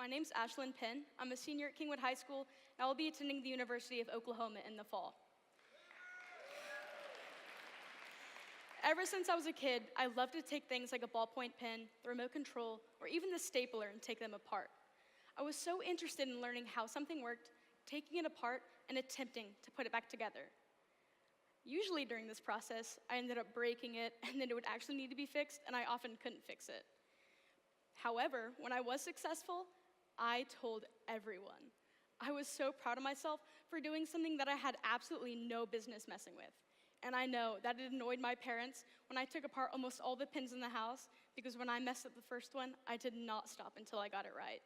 My name's Ashlin Penn. I'm a senior at Kingwood High School, and I will be attending the University of Oklahoma in the fall. Ever since I was a kid, I loved to take things like a ballpoint pen, the remote control, or even the stapler and take them apart. I was so interested in learning how something worked, taking it apart, and attempting to put it back together. Usually during this process, I ended up breaking it, and then it would actually need to be fixed, and I often couldn't fix it. However, when I was successful, I told everyone. I was so proud of myself for doing something that I had absolutely no business messing with. And I know that it annoyed my parents when I took apart almost all the pins in the house, because when I messed up the first one, I did not stop until I got it right.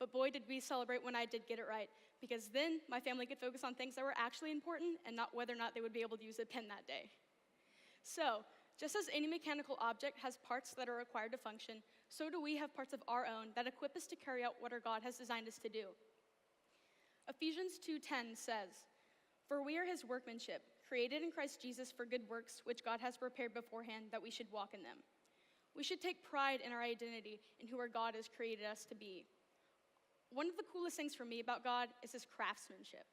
But boy, did we celebrate when I did get it right, because then my family could focus on things that were actually important and not whether or not they would be able to use a pen that day. So, just as any mechanical object has parts that are required to function, so do we have parts of our own that equip us to carry out what our God has designed us to do. Ephesians 2:10 says, "For we are his workmanship, created in Christ Jesus for good works, which God has prepared beforehand that we should walk in them." We should take pride in our identity and who our God has created us to be. One of the coolest things for me about God is his craftsmanship.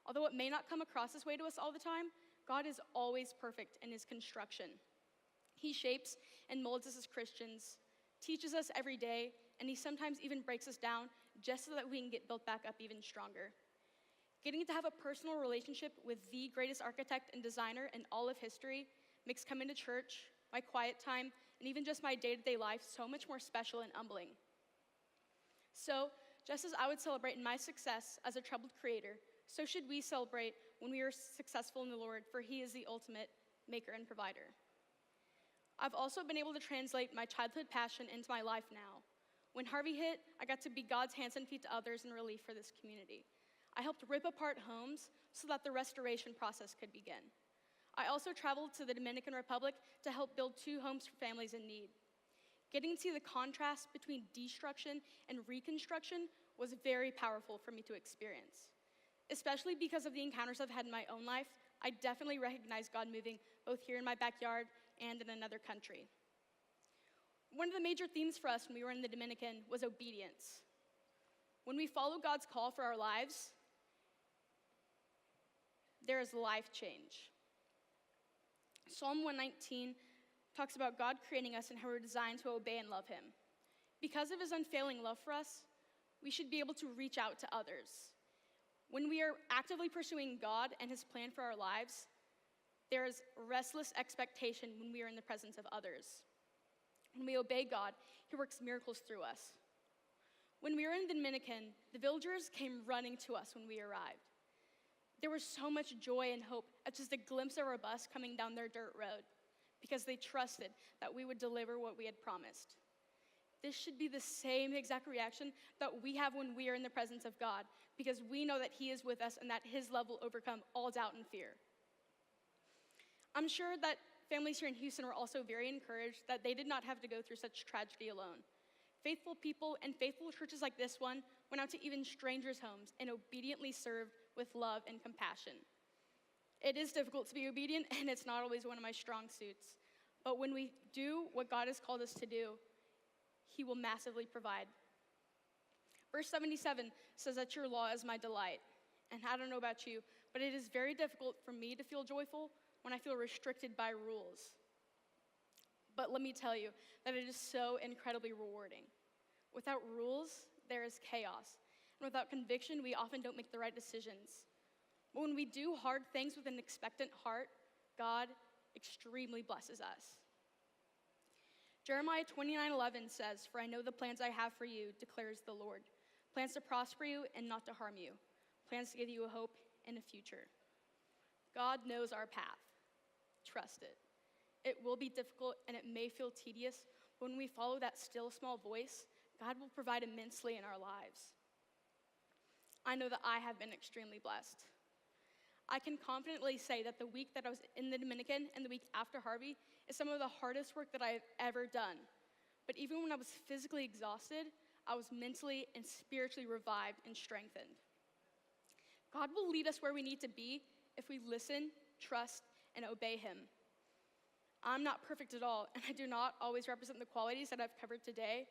Although it may not come across this way to us all the time, God is always perfect in his construction. He shapes and molds us as Christians, teaches us every day, and he sometimes even breaks us down just so that we can get built back up even stronger. Getting to have a personal relationship with the greatest architect and designer in all of history makes coming to church, my quiet time, and even just my day-to-day life so much more special and humbling. So, just as I would celebrate in my success as a troubled creator, so should we celebrate when we are successful in the Lord, for he is the ultimate maker and provider. I've also been able to translate my childhood passion into my life now. When Harvey hit, I got to be God's hands and feet to others in relief for this community. I helped rip apart homes so that the restoration process could begin. I also traveled to the Dominican Republic to help build 2 homes for families in need. Getting to see the contrast between destruction and reconstruction was very powerful for me to experience. Especially because of the encounters I've had in my own life, I definitely recognize God moving both here in my backyard and in another country. One of the major themes for us when we were in the Dominican was obedience. When we follow God's call for our lives, there is life change. Psalm 119 talks about God creating us and how we're designed to obey and love him. Because of his unfailing love for us, we should be able to reach out to others. When we are actively pursuing God and his plan for our lives, there is restless expectation when we are in the presence of others. When we obey God, he works miracles through us. When we were in the Dominican, the villagers came running to us when we arrived. There was so much joy and hope at just a glimpse of our bus coming down their dirt road, because they trusted that we would deliver what we had promised. This should be the same exact reaction that we have when we are in the presence of God, because we know that he is with us and that his love will overcome all doubt and fear. I'm sure that families here in Houston were also very encouraged that they did not have to go through such tragedy alone. Faithful people and faithful churches like this one went out to even strangers' homes and obediently served with love and compassion. It is difficult to be obedient, and it's not always one of my strong suits. But when we do what God has called us to do, he will massively provide. Verse 77 says that your law is my delight. And I don't know about you, but it is very difficult for me to feel joyful when I feel restricted by rules. But let me tell you that it is so incredibly rewarding. Without rules, there is chaos. And without conviction, we often don't make the right decisions. But when we do hard things with an expectant heart, God extremely blesses us. Jeremiah 29:11 says, "For I know the plans I have for you, declares the Lord. Plans to prosper you and not to harm you. Plans to give you a hope and a future." God knows our path. Trust it. It will be difficult and it may feel tedious, but when we follow that still small voice, God will provide immensely in our lives. I know that I have been extremely blessed. I can confidently say that the week that I was in the Dominican and the week after Harvey is some of the hardest work that I have ever done. But even when I was physically exhausted, I was mentally and spiritually revived and strengthened. God will lead us where we need to be if we listen, trust, and obey him. I'm not perfect at all, and I do not always represent the qualities that I've covered today,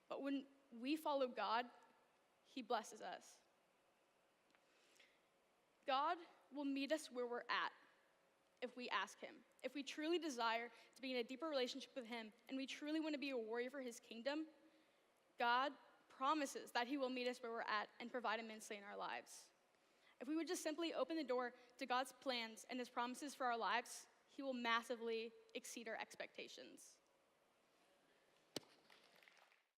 but when we follow God, he blesses us. God will meet us where we're at if we ask him. If we truly desire to be in a deeper relationship with him and we truly want to be a warrior for his kingdom, God promises that he will meet us where we're at and provide immensely in our lives. If we would just simply open the door to God's plans and his promises for our lives, he will massively exceed our expectations.